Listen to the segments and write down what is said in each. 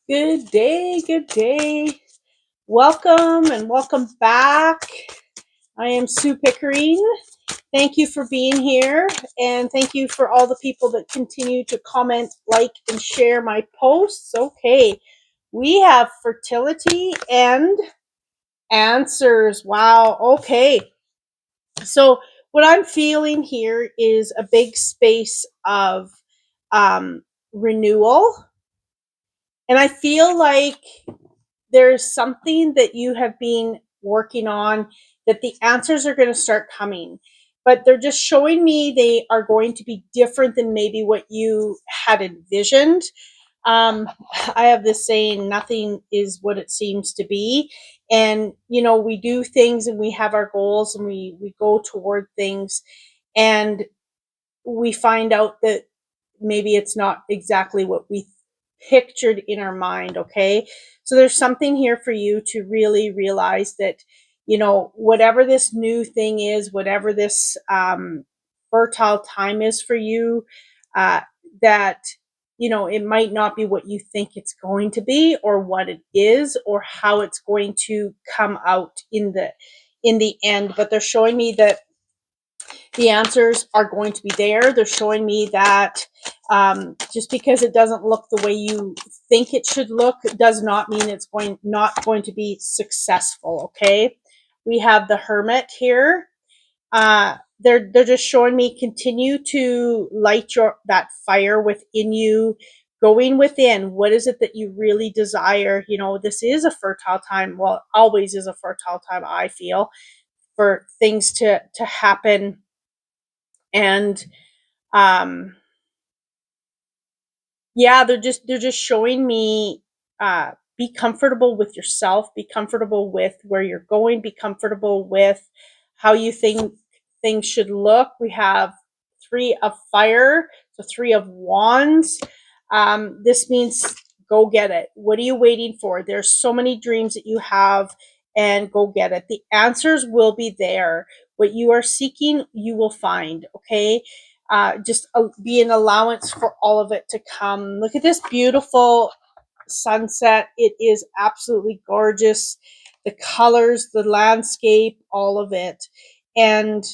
Good day, good day. Welcome and welcome back. I am Sue Pickering. Thank you for being here, and thank you for all the people that continue to comment, like, and share my posts. Okay, we have fertility and answers. Wow, okay. So, what I'm feeling here is a big space of um, renewal, and I feel like there's something that you have been working on that the answers are going to start coming, but they're just showing me they are going to be different than maybe what you had envisioned. um, I have this saying, nothing is what it seems to be. And we do things and we have our goals and we go toward things, and we find out that maybe it's not exactly what we pictured in our mind. Okay, so there's something here for you to really realize that whatever this new thing is, whatever this fertile time is for you, uh, that it might not be what you think it's going to be, or what it is, or how it's going to come out in the end. But they're showing me that the answers are going to be there. They're showing me that just because it doesn't look the way you think it should look does not mean it's not going to be successful. Okay, we have the Hermit here. They're just showing me continue to light that fire within you, going within. What is it that you really desire? This is a fertile time. Well, always is a fertile time, I feel, for things to happen. And um yeah, they're just showing me, be comfortable with yourself, be comfortable with where you're going, be comfortable with how you think things should look. We have three of fire, so three of wands. This means go get it. What are you waiting for? There's so many dreams that you have, and go get it. The answers will be there. What you are seeking, you will find. Okay, just be an allowance for all of it to come. Look at this beautiful sunset. It is absolutely gorgeous. The colors, the landscape, all of it. And,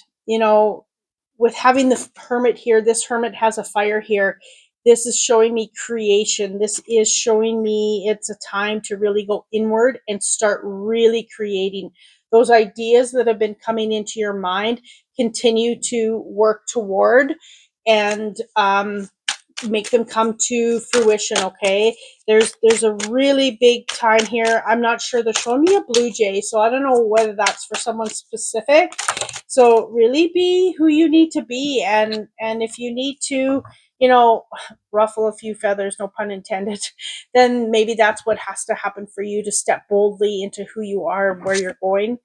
with having the Hermit here, this Hermit has a fire here. This is showing me creation. This is showing me it's a time to really go inward and start really creating. Those ideas that have been coming into your mind, continue to work toward, and make them come to fruition. Okay, there's a really big time here. I'm not sure. They're showing me a blue jay, so I don't know whether that's for someone specific. So really be who you need to be, and if you need to, ruffle a few feathers, no pun intended, then maybe that's what has to happen for you to step boldly into who you are and where you're going.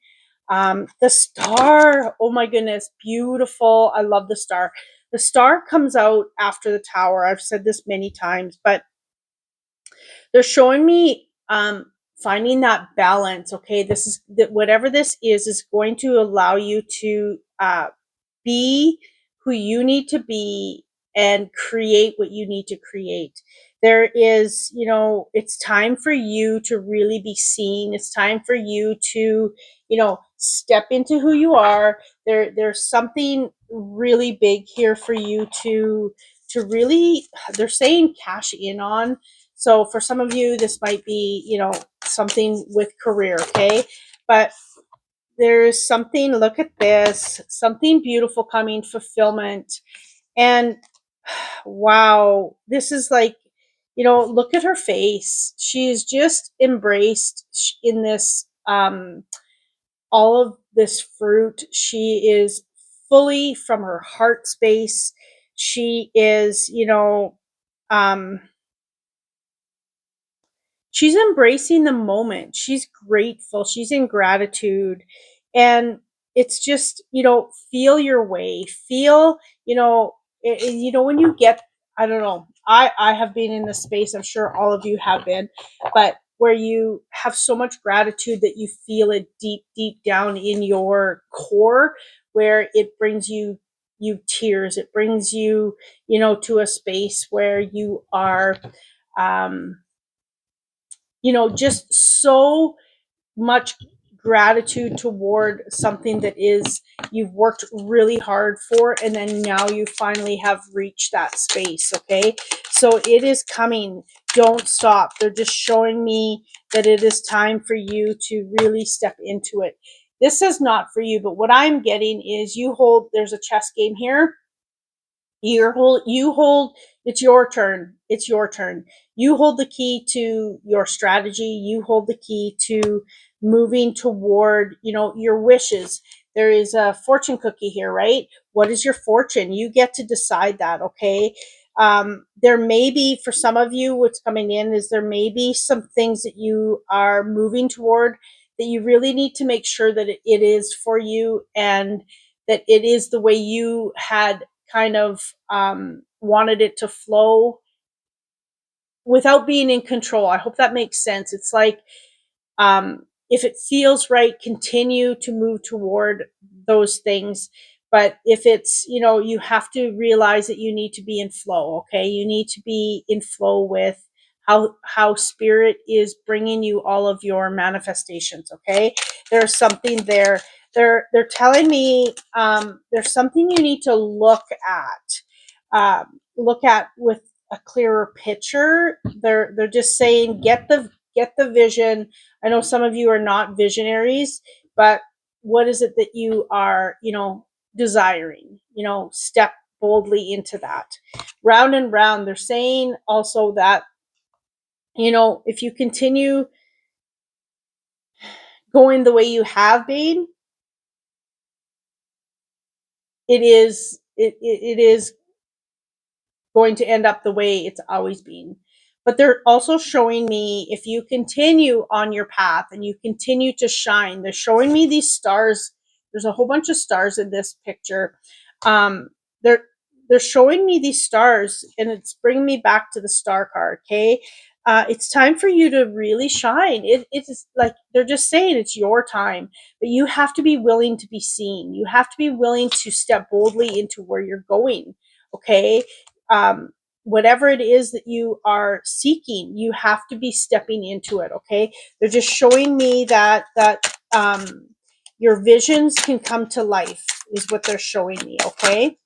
The star, oh my goodness, beautiful. I love the star. The star comes out after the tower. I've said this many times, but they're showing me finding that balance. Okay, this is that whatever this is going to allow you to be who you need to be and create what you need to create. There is, it's time for you to really be seen. It's time for you to, step into who you are. There's something really big here for you to really, they're saying, cash in on. So for some of you, this might be, something with career. Okay, but there's something, look at this, something beautiful coming, fulfillment. And wow, this is like, look at her face. She is just embraced in this, all of this fruit. She is fully from her heart space. She is, um, she's embracing the moment. She's grateful. She's in gratitude. And it's just, feel your way. Feel, when you get, I don't know, I have been in this space. I'm sure all of you have been, but where you have so much gratitude that you feel it deep, deep down in your core, where it brings you tears. It brings you, to a space where you are, um, just so much gratitude toward something that is you've worked really hard for, and then now you finally have reached that space. Okay, so it is coming. Don't stop. They're just showing me that it is time for you to really step into it. This is not for you, but what I'm getting is there's a chess game here. You hold, it's your turn. It's your turn. You hold the key to your strategy. You hold the key to moving toward, your wishes. There is a fortune cookie here, right? What is your fortune? You get to decide that, okay? There may be, for some of you, what's coming in is there may be some things that you are moving toward that you really need to make sure that it is for you, and that it is the way you had kind of wanted it to flow without being in control. I hope that makes sense. It's like, if it feels right, continue to move toward those things. But if it's, you have to realize that you need to be in flow. Okay, you need to be in flow with how spirit is bringing you all of your manifestations. Okay, there's something there. They're telling me, there's something you need to look at with a clearer picture. They're just saying, get the vision. I know some of you are not visionaries, but what is it that you are, desiring? Step boldly into that. Round and round. They're saying also that, if you continue going the way you have been, it is going to end up the way it's always been. But they're also showing me, if you continue on your path and you continue to shine, they're showing me these stars. There's a whole bunch of stars in this picture. Um, they're they're showing me these stars, and it's bringing me back to the star card. Okay, it's time for you to really shine. It's like they're just saying it's your time, but you have to be willing to be seen. You have to be willing to step boldly into where you're going. Okay, um, whatever it is that you are seeking, you have to be stepping into it. Okay, they're just showing me that your visions can come to life, is what they're showing me. Okay,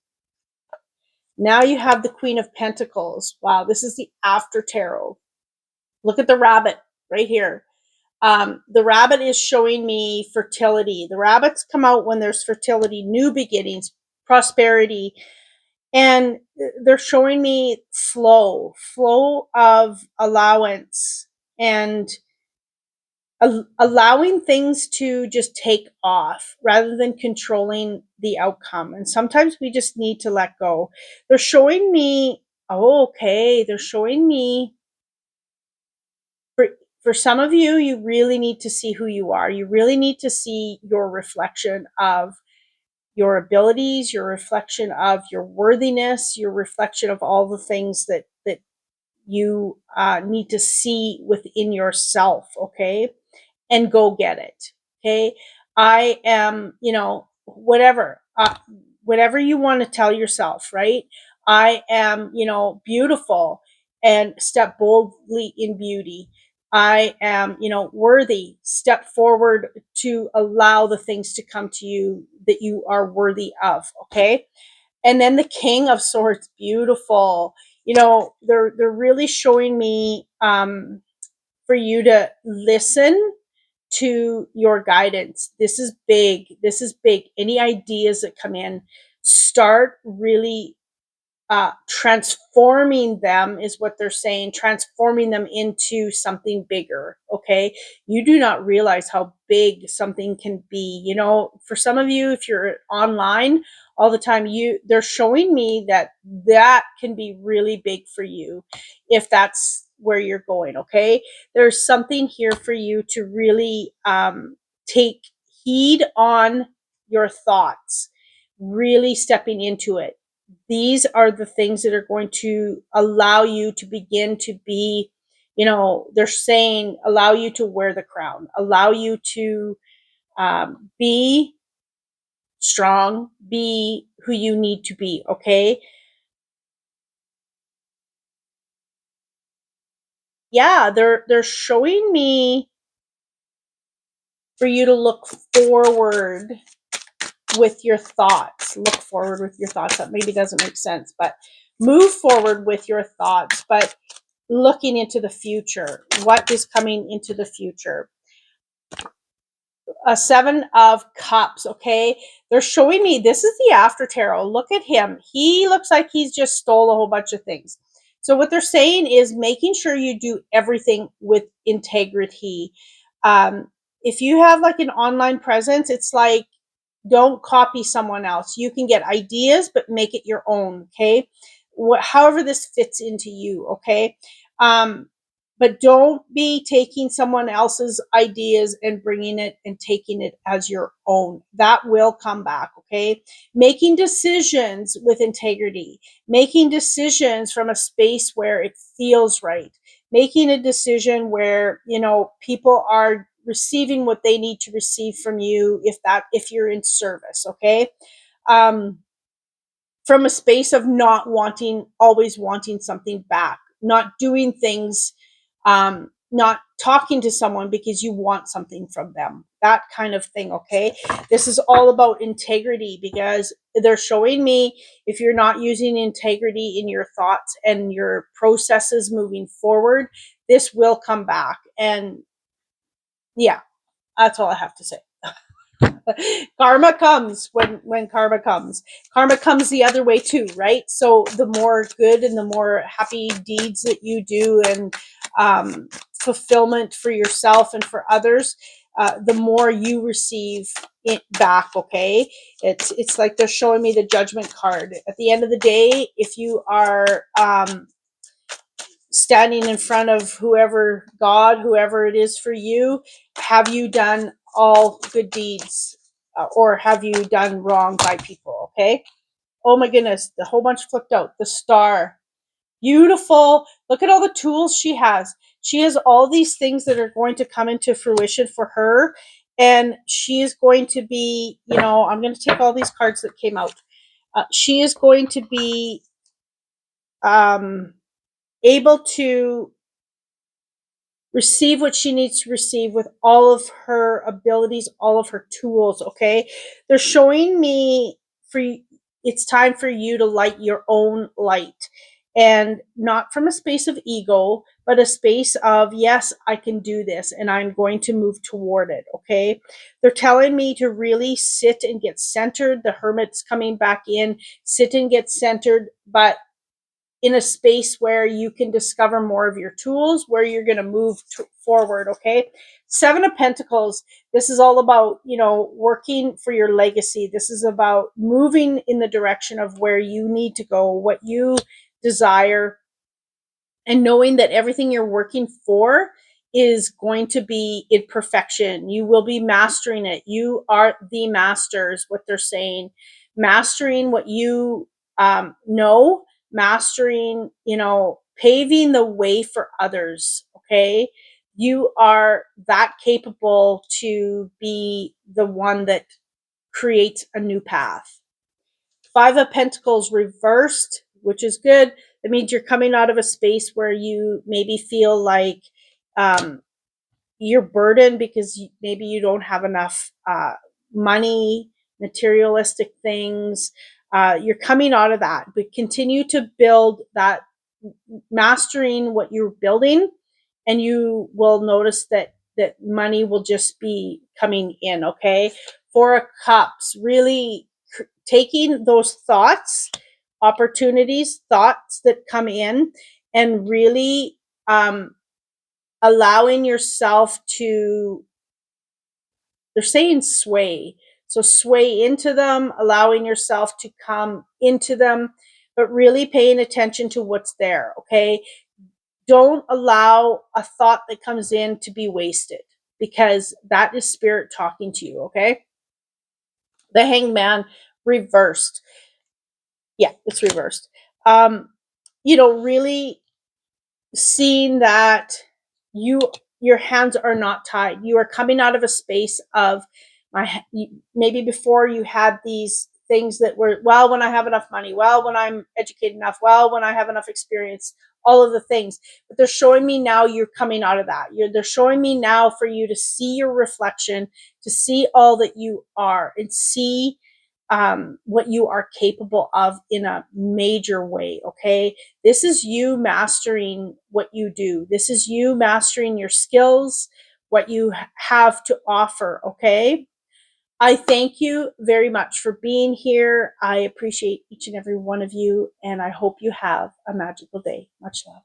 now you have the Queen of Pentacles. Wow, this is the after tarot. Look at the rabbit right here. The rabbit is showing me fertility. The rabbits come out when there's fertility, new beginnings, prosperity, and they're showing me flow of allowance, and allowing things to just take off rather than controlling the outcome. And sometimes we just need to let go. They're showing me, oh, okay, they're showing me, for for some of you, you really need to see who you are. You really need to see your reflection of your abilities, your reflection of your worthiness, your reflection of all the things that you need to see within yourself. Okay, and go get it. Okay, I am, whatever you want to tell yourself, right? I am, beautiful, and step boldly in beauty. I am, worthy. Step forward to allow the things to come to you that you are worthy of. Okay, and then the King of Swords, beautiful. They're really showing me, for you to listen to your guidance. This is big. This is big. Any ideas that come in, start really transforming them, is what they're saying, transforming them into something bigger. Okay, you do not realize how big something can be. For some of you, if you're online all the time, they're showing me that can be really big for you, if that's where you're going. Okay, there's something here for you to really take heed on your thoughts, really stepping into it. These are the things that are going to allow you to begin to be, they're saying, allow you to wear the crown, allow you to be strong, be who you need to be. Okay, yeah, they're showing me for you to look forward with your thoughts. Look forward with your thoughts. That maybe doesn't make sense, but move forward with your thoughts, but looking into the future. What is coming into the future? A 7 of Cups, okay? They're showing me, this is the after tarot. Look at him. He looks like he's just stole a whole bunch of things. So what they're saying is making sure you do everything with integrity. If you have like an online presence, it's like, don't copy someone else. You can get ideas, but make it your own, okay? However this fits into you, okay? Um, but don't be taking someone else's ideas and bringing it and taking it as your own. That will come back, okay? Making decisions with integrity, making decisions from a space where it feels right, making a decision where, you know, people are receiving what they need to receive from you, if you're in service, okay? um from a space of not wanting, always wanting something back, not doing things, not talking to someone because you want something from them, that kind of thing, okay? This is all about integrity, because they're showing me if you're not using integrity in your thoughts and your processes moving forward, this will come back. And yeah, that's all I have to say. Karma comes when karma comes. Karma comes the other way too, right? So the more good and the more happy deeds that you do, and fulfillment for yourself and for others, the more you receive it back, okay? It's like they're showing me the judgment card. At the end of the day, if you are standing in front of whoever, God, whoever it is for you, have you done all good deeds, or have you done wrong by people? Okay. Oh my goodness, the whole bunch flipped out. The Star, beautiful. Look at all the tools she has. She has all these things that are going to come into fruition for her, and she is going to be, you know, I'm going to take all these cards that came out. She is going to be um, able to receive what she needs to receive with all of her abilities, all of her tools, okay? They're showing me for it's time for you to light your own light, and not from a space of ego, but a space of, yes, I can do this and I'm going to move toward it, okay? They're telling me to really sit and get centered. The Hermit's coming back in. Sit and get centered, but in a space where you can discover more of your tools, where you're going to move forward, okay? 7 of Pentacles, this is all about, you know, working for your legacy. This is about moving in the direction of where you need to go, what you desire, and knowing that everything you're working for is going to be in perfection. You will be mastering it. You are the masters, what they're saying. Mastering what you know, mastering, you know, paving the way for others, okay? You are that capable to be the one that creates a new path. 5 of Pentacles reversed, which is good. That means you're coming out of a space where you maybe feel like um, you're burdened because maybe you don't have enough money, materialistic things. You're coming out of that, but continue to build that, mastering what you're building, and you will notice that money will just be coming in, okay? 4 of Cups, really taking those thoughts, opportunities, thoughts that come in, and really allowing yourself to, they're saying sway. So sway into them, allowing yourself to come into them, but really paying attention to what's there, okay? Don't allow a thought that comes in to be wasted, because that is spirit talking to you, okay? The Hangman reversed. Yeah, it's reversed. Um, you know, really seeing that you, your hands are not tied. You are coming out of a space of maybe before you had these things that were, well, when I have enough money, well, when I'm educated enough, well, when I have enough experience, all of the things. But they're showing me now you're coming out of that. They're showing me now for you to see your reflection, to see all that you are, and see what you are capable of in a major way. Okay. This is you mastering what you do. This is you mastering your skills, what you have to offer. Okay. I thank you very much for being here. I appreciate each and every one of you, and I hope you have a magical day. Much love.